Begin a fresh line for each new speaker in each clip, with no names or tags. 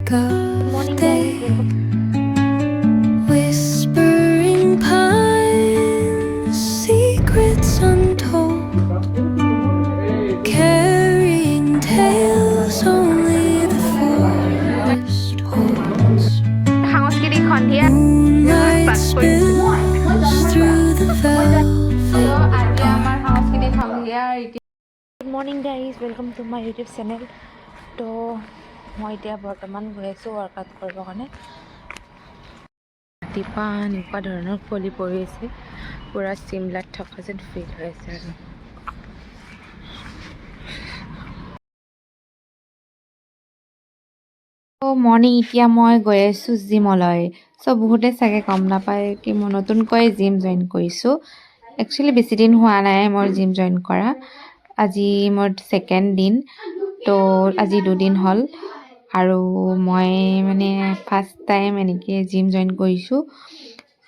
Morning guys,
Whispering pines, secrets untold, carrying tales only the forest holds.
সাংস্কৃতিক সন্ধিয়া
Moonlight spills through the velvet.
আজি আমাৰ সাংস্কৃতিক সন্ধিয়া good morning guys welcome to my YouTube channel তো মই এতিয়া বৰ্তমান গৈ আছোঁ ৱৰ্কআউট কৰিবৰ কাৰণে ৰাতিপুৱা এনেকুৱা ধৰণৰ কুঁৱলী পৰি আছে পূৰা চিমলাত থকা যেন ফিল হৈ আছে আৰু মৰ্ণিং এতিয়া মই গৈ আছোঁ জিমলৈ বহুতে চাগে গম নাপায় কি মই নতুনকৈ জিম জইন কৰিছোঁ একচুৱেলি বেছি দিন হোৱা নাই মোৰ জিম জইন কৰা আজি মোৰ ছেকেণ্ড দিন তো আজি 2 দিন হ'ল আৰু মই মানে ফাৰ্ষ্ট টাইম এনেকৈ জিম জইন কৰিছোঁ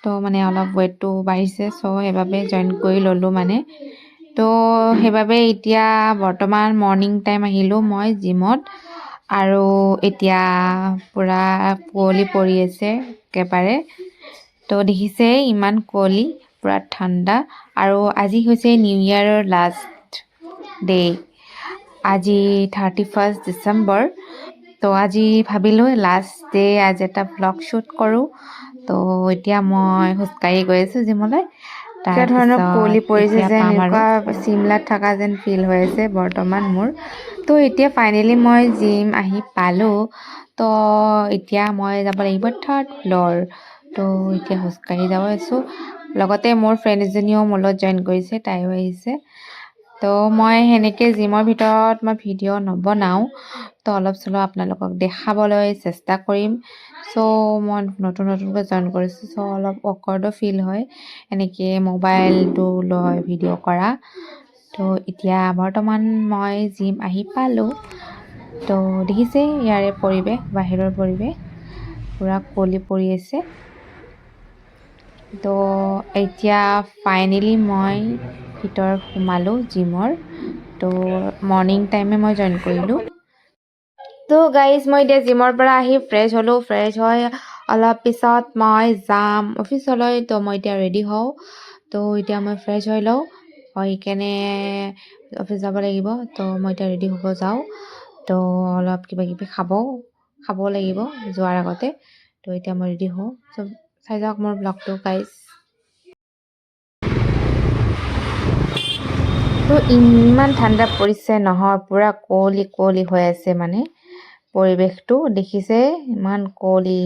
তো মানে অলপ ৱেটটো বাঢ়িছে সেইবাবে জইন কৰি ল'লোঁ মানে তো সেইবাবে এতিয়া বৰ্তমান মৰ্ণিং টাইম আহিলোঁ মই জিমত আৰু এতিয়া পূৰা কুঁৱলী পৰি আছে একেবাৰে তো দেখিছে ইমান কুঁৱলী পূৰা ঠাণ্ডা আৰু আজি হৈছে নিউ ইয়েৰৰ লাষ্ট ডে আজি 31 ডিচেম্বৰ তো আজি ভাবিলোঁ লাষ্ট ডে আজি এটা ব্লগ শ্বুট কৰোঁ তো এতিয়া মই খোজকাঢ়ি গৈ আছোঁ জিমলৈ তাৰ ধৰণৰ কুঁৱলী পৰিছে যে এনেকুৱা চিমলাত থকা যেন ফিল হৈ আছে বৰ্তমান মোৰ তো এতিয়া ফাইনেলি মই জিম আহি পালোঁ তো এতিয়া মই যাব লাগিব 3rd ফ্ল'ৰ তো এতিয়া খোজকাঢ়ি যাব আছোঁ লগতে মোৰ ফ্ৰেণ্ড এজনীও মোৰ লগত জইন কৰিছে তাইও আহিছে তো মই সেনেকৈ জিমৰ ভিতৰত মই ভিডিঅ' নবনাওঁ তো অলপ চলপ আপোনালোকক দেখাবলৈ চেষ্টা কৰিম মই নতুনকৈ জইন কৰিছোঁ অলপ অকৱাৰ্ডো ফিল হয় এনেকৈ মোবাইলটো লৈ ভিডিঅ' কৰা তো এতিয়া বৰ্তমান মই জিম আহি পালোঁ তো দেখিছে ইয়াৰে পৰিৱেশ বাহিৰৰ পৰিৱেশ পূৰা কুঁৱলী পৰি আছে তো এতিয়া ফাইনেলি মই ভিতৰত সোমালোঁ জিমৰ তো মৰ্ণিং টাইমে মই জইন কৰিলোঁ তো গাইজ মই এতিয়া জিমৰ পৰা আহি ফ্ৰেছ হ'লোঁ ফ্ৰেছ হৈ অলপ পিছত মই যাম অফিচলৈ তো মই এতিয়া ৰেডি হওঁ তো এতিয়া মই ফ্ৰেছ হৈ লওঁ সেইকাৰণে অফিচ যাব লাগিব তো মই এতিয়া ৰেডি হ'ব যাওঁ তো অলপ কিবা কিবি খাব লাগিব যোৱাৰ আগতে তো এতিয়া মই ৰেডি হওঁ চাই যাওক মোৰ ব্লগটো গাইজ তো ইমান ঠাণ্ডা পৰিছে নহয় পূৰা কুঁৱলী হৈ আছে মানে পৰিৱেশটো দেখিছে ইমান কুঁৱলী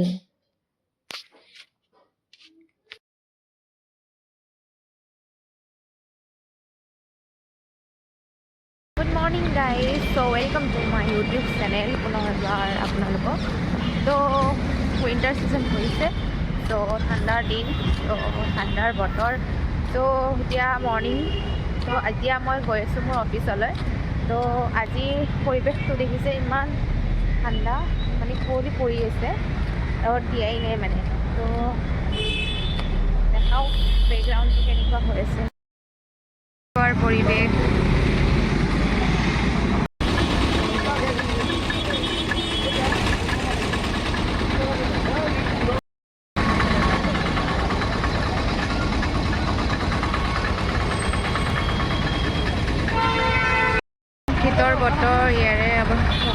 good morning guys welcome to my YouTube channel পুনৰবাৰ আপোনালোকক তো উইণ্টাৰ ছিজন পৰিছে তো ঠাণ্ডাৰ দিন তো ঠাণ্ডাৰ বতৰ তো এতিয়া মৰ্ণিং তো এতিয়া মই গৈ আছোঁ মোৰ অফিচলৈ তো আজি পৰিৱেশটো দেখিছে ইমান ঠাণ্ডা মানে কুঁৱলী পৰি আছে ৰ'দ দিয়াই নাই মানে তো দেখাওঁ বেকগ্ৰাউণ্ডটো কেনেকুৱা হৈ আছে পৰিৱেশ শীতৰ বতৰ ইয়াৰে অৱস্থা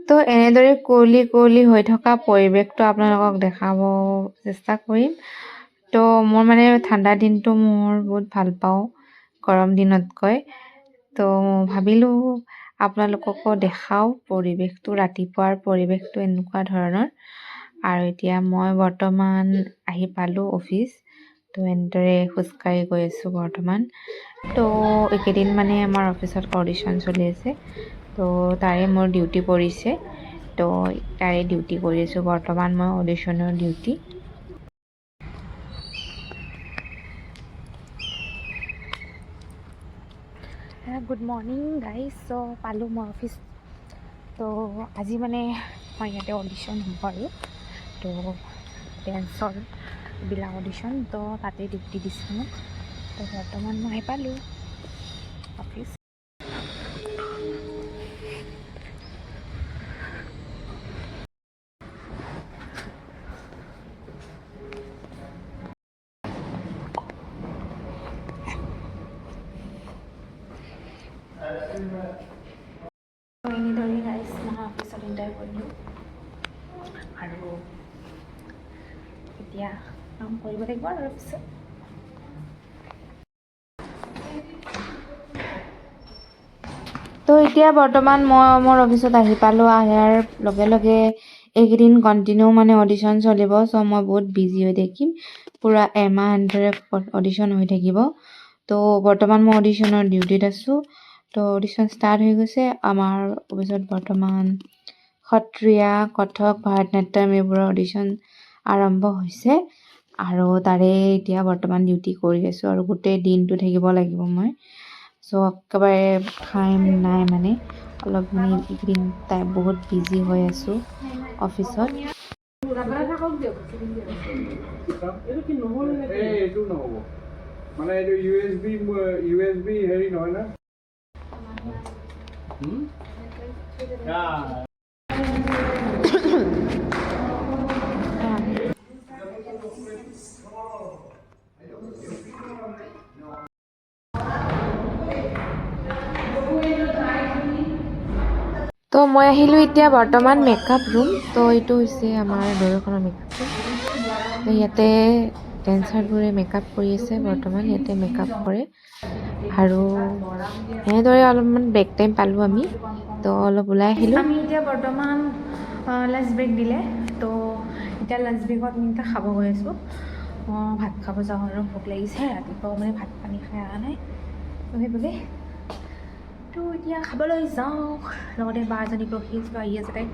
তো এনেদৰে কুঁৱলী হৈ থকা পৰিৱেশটো আপোনালোকক দেখাব চেষ্টা কৰিম তো মোৰ মানে ঠাণ্ডা দিনটো মোৰ বহুত ভাল পাওঁ গৰম দিনতকৈ তো ভাবিলোঁ আপোনালোককো দেখাওঁ পৰিৱেশটো ৰাতিপুৱাৰ পৰিৱেশটো এনেকুৱা ধৰণৰ আৰু এতিয়া মই বৰ্তমান আহি পালোঁ অফিচ তো এনেদৰে খোজকাঢ়ি গৈ আছোঁ বৰ্তমান তো এইকেইদিন মানে আমাৰ অফিচত অডিশ্যন চলি আছে তো তাৰে মোৰ ডিউটি পৰিছে তো তাৰে ডিউটি কৰি আছোঁ বৰ্তমান মই অডিশ্যনৰ ডিউটি গুড মৰ্ণিং গাইজ পালোঁ মই অফিচ তো আজি মানে মই ইয়াতে অডিশ্যন হ'ব আৰু তো ডেন্সৰ বিলাক অডিশ্যন তো তাতে ডিউটি দিছে মোক তো বৰ্তমান মই আহি পালোঁ অফিচ এনেদৰে গাইজ মই অফিচত ইণ্টাৰভিউ কৰিলোঁ আৰু এতিয়া কাম কৰিব লাগিব আৰু পিছত তো এতিয়া বৰ্তমান মই মোৰ অফিচত আহি পালোঁ আহাৰ লগে লগে এইকেইদিন কণ্টিনিউ মানে অডিশ্যন চলিব চ' মই বহুত বিজি হৈ থাকিম পূৰা এমাহ ধৰে অডিশ্যন হৈ থাকিব তো বৰ্তমান মই অডিশ্যনৰ ডিউটিত আছোঁ তো অডিশ্যন ষ্টাৰ্ট হৈ গৈছে আমাৰ অফিচত বৰ্তমান সত্ৰীয়া কথক ভাৰতনাট্যম এইবোৰৰ অডিশ্যন আৰম্ভ হৈছে আৰু তাৰে এতিয়া বৰ্তমান ডিউটি কৰি আছোঁ আৰু গোটেই দিনটো থাকিব লাগিব মই চ' একেবাৰে টাইম নাই মানে অলপ মানে এইকেইদিন বহুত বিজি হৈ আছোঁ অফিচত
মানে এইটো ইউএসবি হেৰি নহয় না
তো মই আহিলোঁ এতিয়া বৰ্তমান মেকআপ ৰুম তো এইটো হৈছে আমাৰ দৈৰখনৰ মেকআপ ৰুম তো ইয়াতে ডেন্সাৰবোৰে মেকআপ কৰি আছে বৰ্তমান ইয়াতে মেকআপ কৰে আৰু এনেদৰে অলপমান ব্ৰেক টাইম পালোঁ আমি তো অলপ ওলাই আহিলোঁ আমি এতিয়া বৰ্তমান লাঞ্চ ব্ৰেক দিলে তো এতিয়া লাঞ্চ ব্ৰেকত আমি এতিয়া খাব গৈ আছোঁ ভাত খাব যাওঁ আৰু ভোক লাগিছে ৰাতিপুৱা মানে ভাত পানী খাই অহা নাই তো সেইবাবে তো এতিয়া খাবলৈ যাওঁ লগতে বা এজনীক ৰখি আছোঁ আহি আছে তাই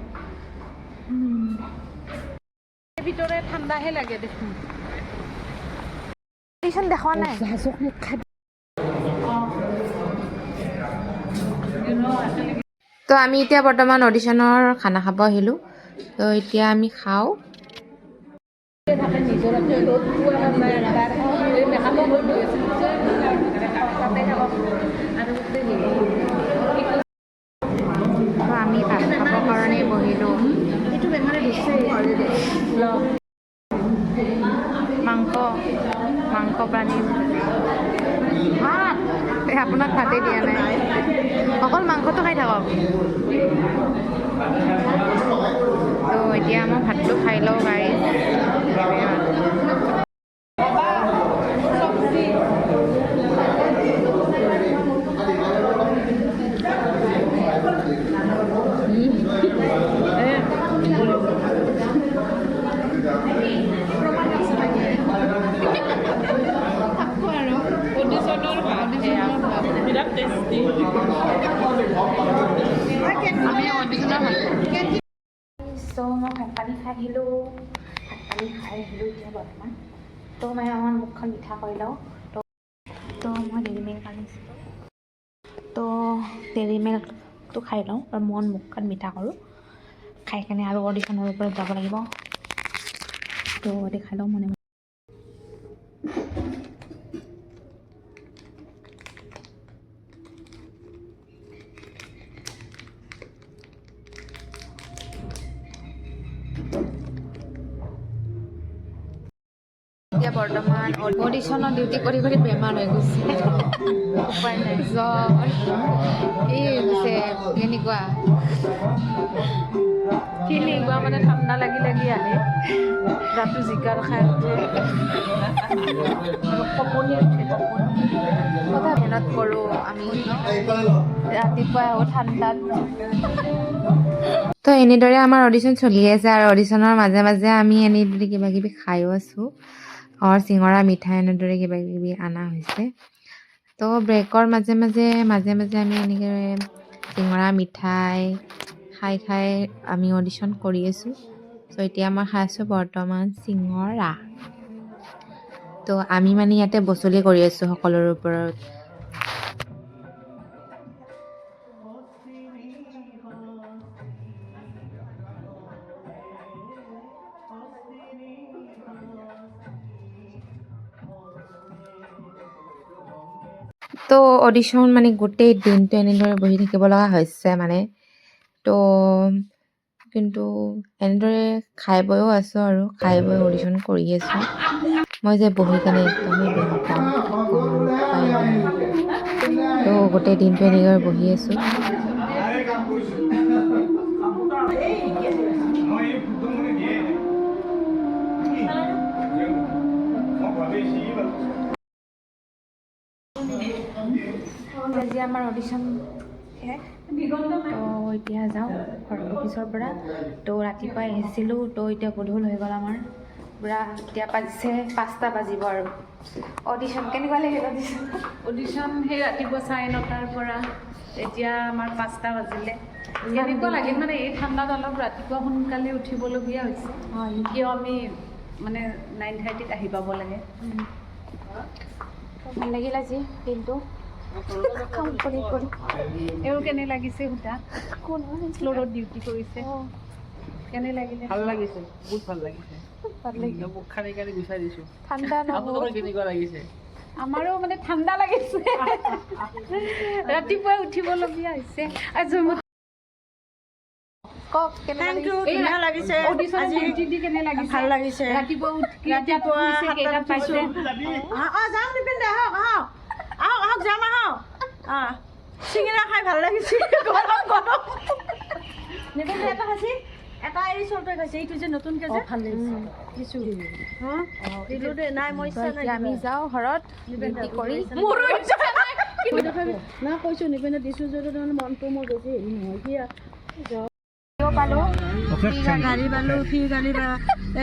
ভিতৰে ঠাণ্ডাহে লাগে দেখোন দেখা নাই তো আমি এতিয়া বৰ্তমান অডিশ্যনৰ খানা খাব আহিলোঁ তো এতিয়া আমি খাওঁ আমি ভাত খাবৰ কাৰণে বহিলোঁ মাংস প্ৰাণী ভাত আপোনাক ভাতেই দিয়া নাই অকল মাংসটো খাই থাকক তো এতিয়া মই ভাতটো খাই লওঁ গাড়ী চ' মই ভাত পানী খাই আহিলোঁ এতিয়া বৰ্তমান তো মই আমাৰ মুখখন মিঠা কৰি লওঁ তো মই ডেইৰী মিল্ক আনিছিলোঁ তো ডেইৰী মিল্কটো খাই লওঁ আৰু মই মুখখন মিঠা কৰোঁ খাই কেনে আৰু অডিশ্যনৰ ওপৰত যাব লাগিব তো দেখাই লওঁ মনে এতিয়া বৰ্তমান অডিশ্যনৰ ডিউটি কৰি কৰি বেমাৰ হৈ গৈছে উপায় নাই জ্বৰ এই হৈছে কেনেকুৱা কেনেকুৱা মানে ঠাণ্ডা লাগি লাগি আহে ৰাতি জিকাৰ খাই কপনি উঠে কথা মেহনত কৰোঁ আমি ৰাতিপুৱা আহোঁ ঠাণ্ডাত তো এনেদৰে আমাৰ অডিশ্যন চলি আছে আৰু অডিশ্যনৰ মাজে মাজে আমি এনেদৰে কিবা কিবি খায়ো আছোঁ চিঙৰা মিঠাই এনেদৰে কিবা কিবি অনা হৈছে তো ব্ৰেকৰ মাজে মাজে আমি এনেকৈ চিঙৰা মিঠাই খাই আমি অডিশ্যন কৰি আছোঁ চ' এতিয়া মই খাই আছোঁ বৰ্তমান চিঙৰা তো আমি মানে ইয়াতে বচলি কৰি আছোঁ সকলোৰে ওপৰত তো অডিশ্যন মানে গোটেই দিনটো এনেদৰে বহি থাকিব লগা হৈছে মানে তো কিন্তু এনেদৰে খাই বৈও আছোঁ আৰু খাই বৈ অডিশ্যন কৰি আছোঁ মই যে বহি কেনে একদমেই বেয়া পাওঁ কি ক'ম আৰু উপায় নাই তো গোটেই দিনটো এনেদৰে বহি আছোঁ আজি আমাৰ অডিশ্যন শেষ তো এতিয়া যাওঁ অফিচৰ পৰা তো ৰাতিপুৱাই আহিছিলোঁ তো এতিয়া গধূল হৈ গ'ল আমাৰ পূৰা এতিয়া বাজিছে 5টা বাজিব আৰু অডিশ্যন কেনেকুৱা লাগিল
অডিশ্যন সেই ৰাতিপুৱা 9:30 পৰা এতিয়া আমাৰ 5টা বাজিলে কেনেকুৱা লাগিল মানে এই ঠাণ্ডাত অলপ ৰাতিপুৱা সোনকালে উঠিবলগীয়া হৈছে কিয় আমি মানে 9:30ত আহি পাব লাগে
ভাল লাগিল আজি দিনটো কাম কৰি কৰি
এওঁ কেনে লাগিছে সুধা ফ্ল'ৰত ডিউটি কৰিছে কেনে লাগিলে
ভাল লাগিছে বহুত ভাল লাগিছে মোক খানি খানি গুচাই দিছোঁ
ঠাণ্ডা
আপোনালোকৰ কেনেকুৱা লাগিছে
আমাৰো মানে ঠাণ্ডা লাগিছে ৰাতিপুৱাই উঠিবলগীয়া হৈছে আজি
কওক কেনে
ধুনীয়া লাগিছে আজি
কেনে লাগিছে
ভাল লাগিছে
ৰাতিপুৱা
ৰাতিপুৱা
কেইটাত পাইছে
যাম নিপিন দে আহক আহক আহক আহক যাম আহক চিঙিৰা খাই ভাল লাগিছে গৰম গৰম নিপিন দে এটা খাইছি এটা এই চলতে খাইছে এইটো যে নতুনকৈ যে
ভাল লাগিছে
কিছু দিলোঁ দে নাই মই ইচ্ছা নাই
আমি যাওঁ ঘৰত ডিউটি কৰি
মোৰো ইচ্ছা নাই
না কৈছোঁ নিপিনে দিছোঁ যদি তাৰমানে মনটো মোৰ বেছি হেৰি নহয় কি
পালোঁ
গাড়ী পালোঁ ফ্ৰী গাড়ী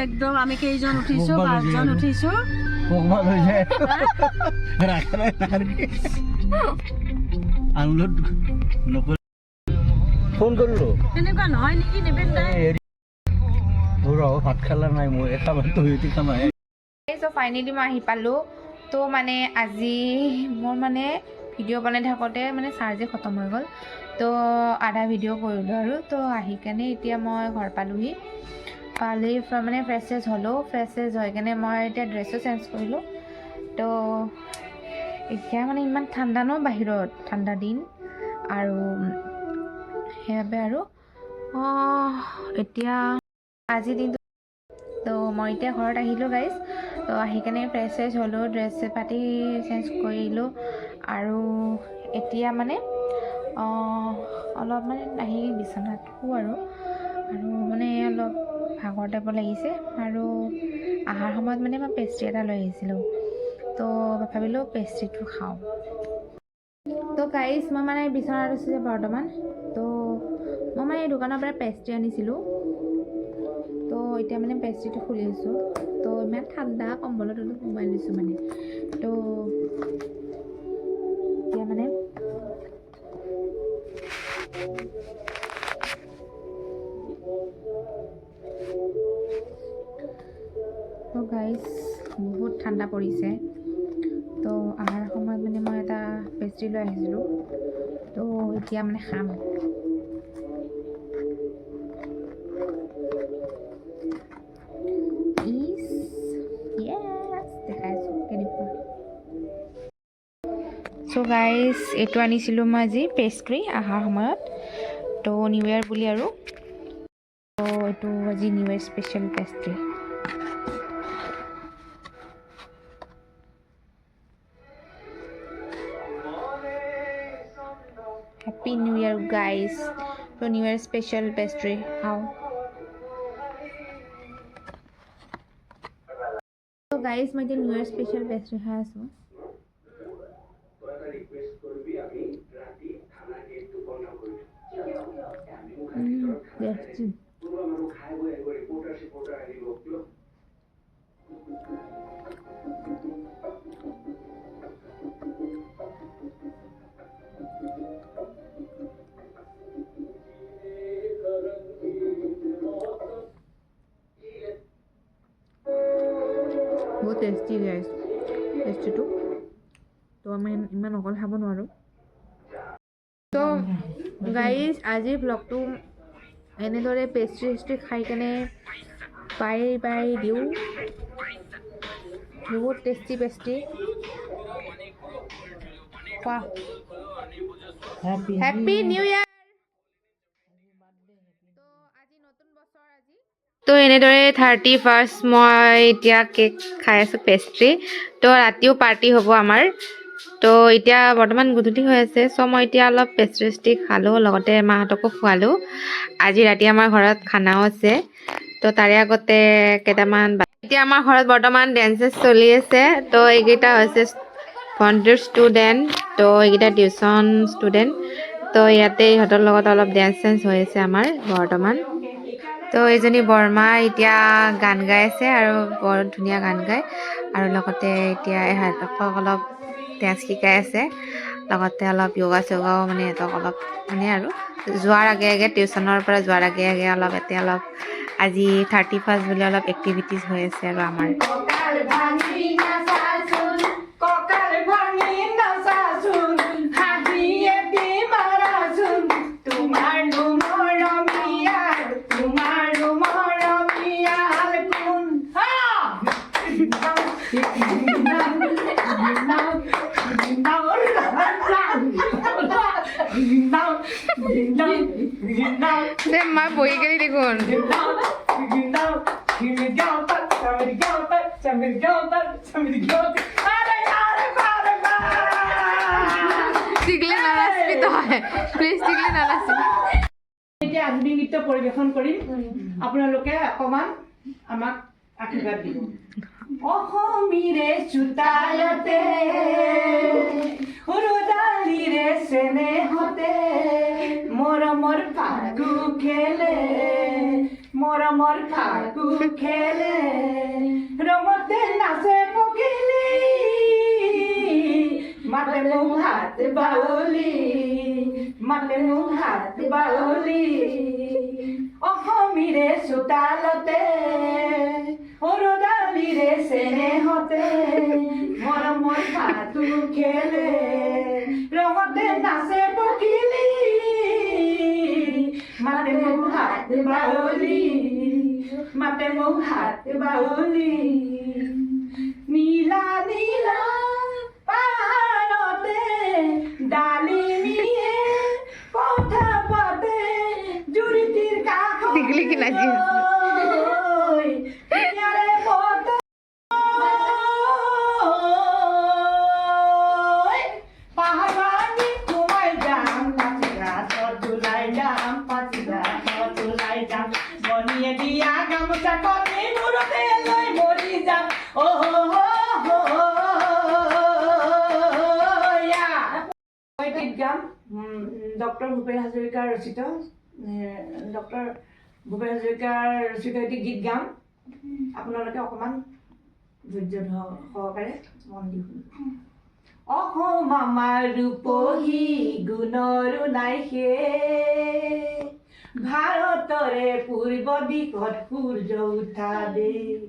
একদম আমি কেইজন উঠিছোঁ 5জন উঠিছোঁ
ফোন কৰিলোঁ
তেনেকুৱা নহয় নেকি নিপিন দে
ভাত খালা নাই মই খামাই
চ' ফাইনেলি মই আহি পালোঁ তো মানে আজি মোৰ মানে ভিডিঅ' বনাই থাকোঁতে মানে চাৰ্জে খতম হৈ গ'ল তো আধা ভিডিঅ' কৰিলোঁ আৰু তো আহি কেনে এতিয়া মই ঘৰ পালোহি মানে ফ্ৰেছ হ'লোঁ ফ্ৰেছ হৈ কেনে মই এতিয়া ড্ৰেছো চেঞ্জ কৰিলোঁ তো এতিয়া মানে ইমান ঠাণ্ডা ন বাহিৰত ঠাণ্ডা দিন আৰু সেইবাবে আৰু এতিয়া আজিৰ দিনটো তো মই এতিয়া ঘৰত আহিলোঁ গাইজ তো আহি কেনে ফ্ৰেছ হ'লোঁ ড্ৰেছ পাতি চেঞ্জ কৰিলোঁ আৰু এতিয়া মানে অলপ মানে আহি বিচনাত শুওঁ আৰু মানে অলপ ভাগৰ টাইপ লাগিছে আৰু অহাৰ সময়ত মানে মই পেষ্ট্ৰি এটা লৈ আহিছিলোঁ তো ভাবিলোঁ পেষ্ট্ৰিটো খাওঁ তো গাইজ মই মানে বিচনাত আছোঁ যে বৰ্তমান তো মই মানে এই দোকানৰ পৰা পেষ্ট্ৰি আনিছিলোঁ তো এতিয়া মানে পেষ্ট্ৰিটো খুলি আছোঁ তো ইমান ঠাণ্ডা কম্বলত অলপ সোমাই লৈছোঁ মানে তো এতিয়া মানে তো গাইজ বহুত ঠাণ্ডা পৰিছে তো অহাৰ সময়ত মানে মই এটা পেষ্ট্ৰি লৈ আহিছিলোঁ তো এতিয়া মানে খাম দেখাইছোঁ কেনেকুৱা চ' গাইজ এইটো আনিছিলোঁ মই আজি পেষ্ট্ৰি অহাৰ সময়ত তো নিউ ইয়েৰ বুলি আৰু তো এইটো আজি new year special pastry Happy New Year guys to New Year special pastry how so guys my New Year special pastry has yes বহুত টেষ্টি গাইজ পেষ্ট্ৰিটো তো আমি ইমান অকল খাব নোৱাৰোঁ তো গাইজ আজিৰ ব্লগটো এনেদৰে পেষ্ট্ৰি খাই কেনে পাই দিওঁ বহুত টেষ্টি পেষ্ট্ৰি কোৱা হেপী নিউ ইয়াৰ তো এনেদৰে 31st মই এতিয়া কেক খাই আছোঁ পেষ্ট্ৰি তো ৰাতিও পাৰ্টি হ'ব আমাৰ তো এতিয়া বৰ্তমান গধূলি হৈ আছে চ' মই এতিয়া অলপ পেষ্ট্ৰি খালোঁ লগতে মাহঁতকো খোৱালোঁ আজি ৰাতি আমাৰ ঘৰত খানাও আছে তো তাৰে আগতে কেইটামান এতিয়া আমাৰ ঘৰত বৰ্তমান ডেন্সেছ চলি আছে তো এইকেইটা হৈছে ভণ্টিৰ ষ্টুডেণ্ট তো এইকেইটা টিউশ্যন ষ্টুডেণ্ট তো ইয়াতে ইহঁতৰ লগত অলপ ডেন্স চেন্স হৈ আছে আমাৰ বৰ্তমান তো এইজনী বৰ্মা এতিয়া গান গাই আছে আৰু বৰ ধুনীয়া গান গায় আৰু লগতে এতিয়া ইহঁতক অলপ ডেন্স শিকাই আছে লগতে অলপ য়োগা চোগাও মানে ইহঁতক অলপ মানে আৰু যোৱাৰ আগে আগে টিউশ্যনৰ পৰা যোৱাৰ আগে আগে অলপ এতিয়া অলপ আজি 31st বুলি অলপ এক্টিভিটিজ হৈ আছে আৰু আমাৰ মা বহি গেলি দেখোন টিকলে নানাচবি তই প্লিজ টিকলে নানাচবি
এতিয়া আধুনিক নৃত্য পৰিৱেশন কৰিম আপোনালোকে অকমান আমাক আশীৰ্বাদ দিব অসমীৰে চোতালতে উৰুদালিৰে চেনেহতে মৰমৰ ফাকু খেলে ৰঙতে নাচে পখিলি মাতে মোক হাত বাউলি অসমীৰে চোতালতে সৰুদালিৰে চেনেহতে মৰমৰ ফাকু খেলে ৰঙতে নাচে পখিলি মাতে মোক হাত বাউলি নীলা নীলা পাহাৰতে ডালিমিয়ে কথা পাতে জুৰিটিৰ কাষত
টিকলি কি নাচি
ডক্টৰ ভূপেন হাজৰিকাৰ ৰচিত ডক্টৰ ভূপেন হাজৰিকাৰ ৰচিত এটি গীত গাম আপোনালোকে অকণমান ধৈৰ্য সহকাৰে মন দি শুনিব অসম আমাৰ ৰূপহী গুণৰো নাই শেষ ভাৰতৰে পূৰ্ব দিশত সূৰ্য উঠা দেশ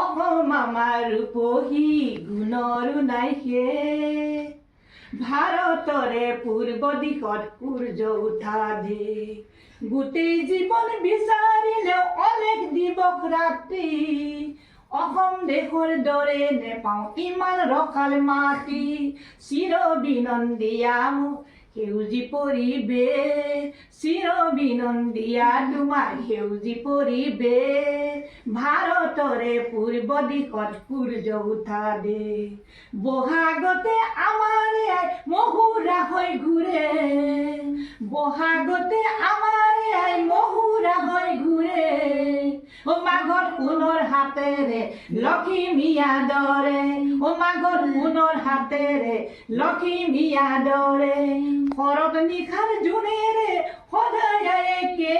অসম আমাৰ ৰূপহী গুণৰো নাই শেষ ভাৰতৰে পূৰ্ব দিশত সূৰ্য উঠা দেশ গোটেই জীৱন বিচাৰিলেও অলেখ দিৱস ৰাতি অসম দেশৰ দৰে নেপাওঁ ইমান ৰসাল মাটি চিৰ বিনন্দীয়া মোক সেউজী বিনন্দীয়া তোমাৰ সেউজী পৰিৱেশ ভাৰতৰে পূৰ্ব দিশত সূৰ্য উঠা দেশ বহাগতে আমাৰ আই মহুৰা হৈ ঘূৰে মাঘত সোণৰ হাতেৰে লখিমীয়া দৰে শৰৎ নিশাৰ জোনেৰে সদায় একে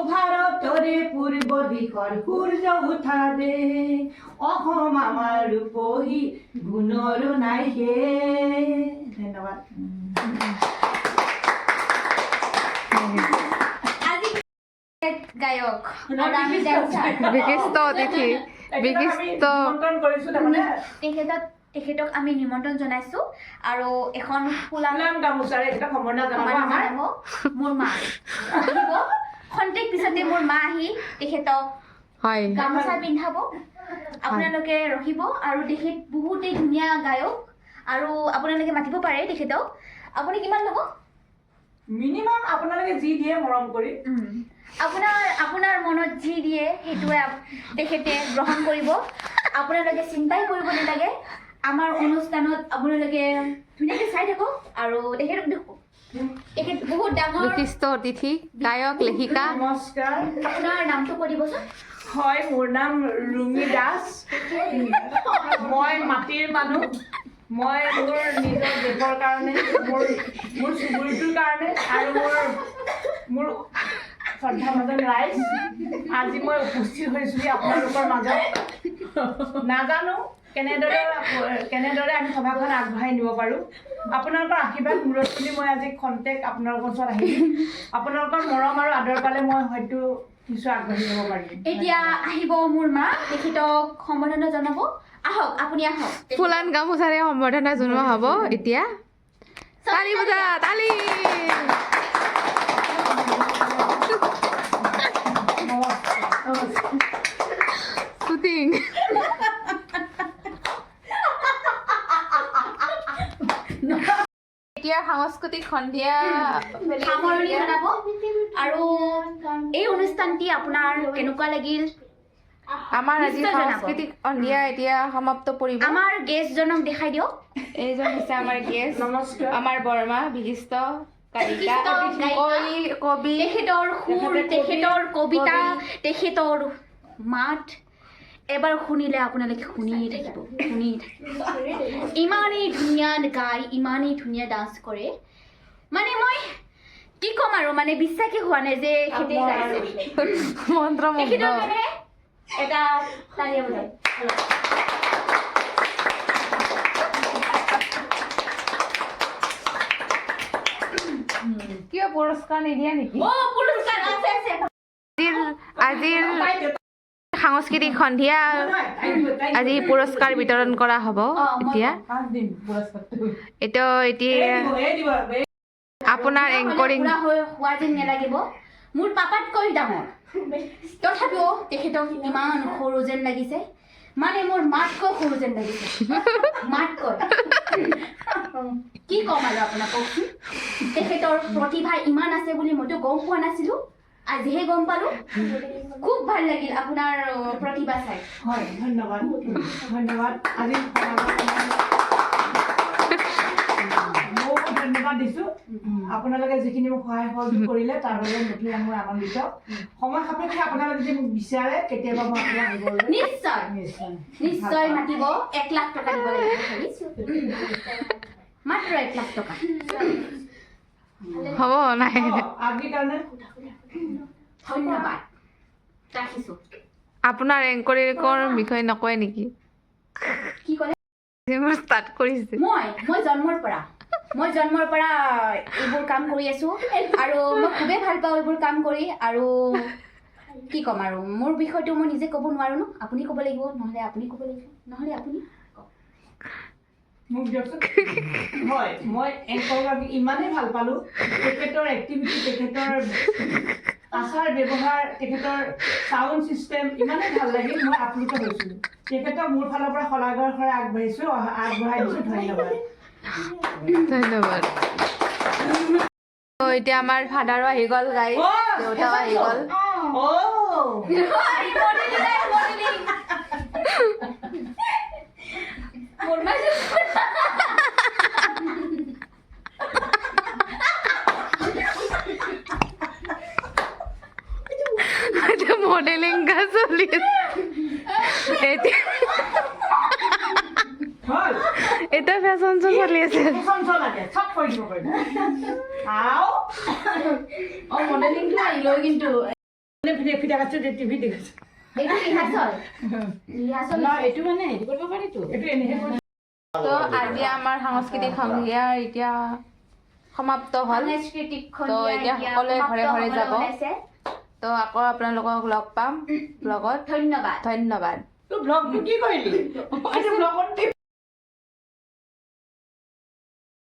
ভাৰতৰে পূৰ্ব দিশৰ সূৰ্য উঠা দেশ অসম আমাৰ ৰূপহী গুণৰো নাই শেষ ধন্যবাদ
গায়ক আৰু আমি ডেন্সাৰ
বিশিষ্ট অতিথি
তেখেতক আমি নিমন্ত্ৰণ জনাইছো আৰু এখন ফুলাম
গামোচাৰে এটা সম্বৰ্ধনা জনাব আমাৰ
মোৰ মা আহিব খন্তেক পিছতে মোৰ মা আহি তেখেতক
হয়
গামোচা পিন্ধাব আপোনালোকে ৰখিব আৰু তেখেত বহুতেই ধুনীয়া গায়ক আৰু আপোনালোকে মাতিব পাৰে তেখেতক আপুনি কিমান ল'ব
মিনিমাম আপোনালোকে যি দিয়ে মৰম কৰি
আপোনাৰ মনত যি দিয়ে সেইটোৱে তেখেতে গ্ৰহণ কৰিব আপোনালোকে চিন্তাই কৰিব নালাগে আমাৰ অনুষ্ঠানত আপোনালোকে ধুনীয়াকৈ চাই থাকক আৰু তেখেতক দেখো তেখেত বহুত ডাঙৰ
বিশিষ্ট অতিথি গায়ক লেখিকা
নমস্কাৰ
আপোনাৰ নামটো কৈ দিবচোন
হয় মোৰ নাম ৰুমি দাস মই মাটিৰ মানুহ মই মোৰ নিজৰ দেশৰ কাৰণে মোৰ চুবুৰীটোৰ কাৰণে আৰু মোৰ শ্ৰদ্ধাভাজন ৰাইজ আজি মই উপস্থিত হৈছোহি আপোনালোকৰ মাজত নাজানো কেনেদৰে আমি সভাখন আগবঢ়াই নিব পাৰোঁ আপোনালোকৰ আশীৰ্বাদ মূৰত তুলি মই আজি খন্তেক আপোনালোকৰ ওচৰত আহিম আপোনালোকৰ মৰম আৰু আদৰ পালে মই হয়তো কিছু আগবাঢ়ি যাব পাৰিম
এতিয়া আহিব মোৰ মা তেখেতক সম্বৰ্ধনা জনাব আহক আপুনি আহক
ফুলান গামোচাৰে সম্বৰ্ধনা জনোৱা হ'ব এতিয়া তালি বজা তালি শুটিং এতিয়া সাংস্কৃতিক সন্ধিয়া
সামৰণি জনাব আৰু এই অনুষ্ঠানটি আপোনাৰ কেনেকুৱা লাগিল
আমাৰ আজি
নিশ্চয় জনাব।
সাংস্কৃতিক সন্ধিয়া এতিয়া সমাপ্ত পৰিব
আমাৰ গেষ্টজনক দেখাই দিয়ক
এইজন হৈছে আমাৰ গেষ্ট
নমস্কাৰ
আমাৰ বৰমা বিশিষ্ট গায়িকা
বিশিষ্ট গায়িকা।
কবি
তেখেতৰ সুৰ তেখেতৰ কবিতা তেখেতৰ মাত এবাৰ শুনিলে আপোনালোকে শুনিয়ে থাকিব ইমানেই ধুনীয়া গায় ইমানেই ধুনীয়া ডান্স কৰে মানে মই কি ক'ম আৰু মানে বিশ্বাসেই হোৱা নাই যে এখেতে গাইছে
মন্ত্ৰমুগ্ধ
তেখেতৰ মানে এটা তালিয়া বজায়
কিয় পুৰস্কাৰ নিদিয়া নেকি
পুৰস্কাৰ আছে আছে
আজিৰ সাংস্কৃতিক সন্ধিয়া আজি পুৰস্কাৰ বিতৰণ কৰা হ'ব এতিয়া আপোনাৰ এংকৰিং
হোৱা যেন নালাগিব মোৰ পাপাতকৈ ডাঙৰ তথাপিও তেখেতক ইমান সৰু যেন লাগিছে মানে মোৰ মাতকৈ সৰু যেন লাগিছে মাতকৈ কি ক'ম আৰু আপোনাক কওকচোন তেখেতৰ প্ৰতিভা ইমান আছে বুলি মইতো গম পোৱা নাছিলোঁ আজিহে গম পালোঁ খুব ভাল লাগিল আপোনাৰ প্ৰতিভা চাই
হয় ধন্যবাদ আজি ময়ো ধন্যবাদ দিছোঁ আপোনালোকে যিখিনি মোক সহায় সহযোগ কৰিলে তাৰ বাবে নথৈ মই আনন্দিত সময় সাপেক্ষে আপোনালোকে যদি মোক বিচাৰে কেতিয়াবা মই আপোনাক আহিবলৈ
নিশ্চয় নিশ্চয় মাতিব 1 লাখ টকা দিব লাগিব মাত্ৰ 1 লাখ টকা
হ'ব নাই
আজিৰ কাৰণে
ধন্যবাদ ৰাখিছোঁ
আপোনাৰ এংকৰিঙৰ বিষয়ে নকয় নেকি
কি ক'লে
ষ্টাৰ্ট কৰিছে
মই জন্মৰ পৰা এইবোৰ কাম কৰি আছোঁ আৰু মই খুবেই ভাল পাওঁ এইবোৰ কাম কৰি আৰু কি ক'ম আৰু মোৰ বিষয়টো মই নিজে ক'ব নোৱাৰোঁ ন আপুনি ক'ব লাগিব নহ'লে আপুনি ক'ব লাগিব নহ'লে আপুনি
মোক দিয়কচোন হয় মই এংকৰগৰাকীক ইমানেই ভাল পালোঁ তেখেতৰ এক্টিভিটি তেখেতৰ আচাৰ ব্যৱহাৰ তেখেতৰ চাউণ্ড ছিষ্টেম ইমানেই ভাল লাগিল মই আপ্লুত হৈছিলোঁ তেখেতক মোৰ ফালৰ পৰা শলাগৰ সৰে আগবাঢ়িছোঁ আগবঢ়াই দিছোঁ ধন্যবাদ
ধন্যবাদ এতিয়া আমাৰ ফাদাৰো আহি গ'ল গাই দেউতাও আহি গ'ল মডেলিং কা চলি এতিয়া ফেশ্বন শ্ব' চলি আছে
মডেলিংটো আহিলৈ কিন্তু
ফিটা কাটছোঁ টিভি দেখিছোঁ
এইটো ৰিহাৰ্চল
এইটো মানে হেৰি কৰিব পাৰিতো
এইটো এনেহে কৰিছোঁ
তো আজি আমাৰ সাংস্কৃতিক সন্ধিয়া এতিয়া সমাপ্ত হ'ল
সাংস্কৃতিক
তো এতিয়া সকলোৱে ঘৰে ঘৰে যাব তো আকৌ আপোনালোকক লগ পাম ব্লগত
ধন্যবাদ
ধন্যবাদ
তোৰ ব্লগটো কি কৰিলি এইটো ব্লগত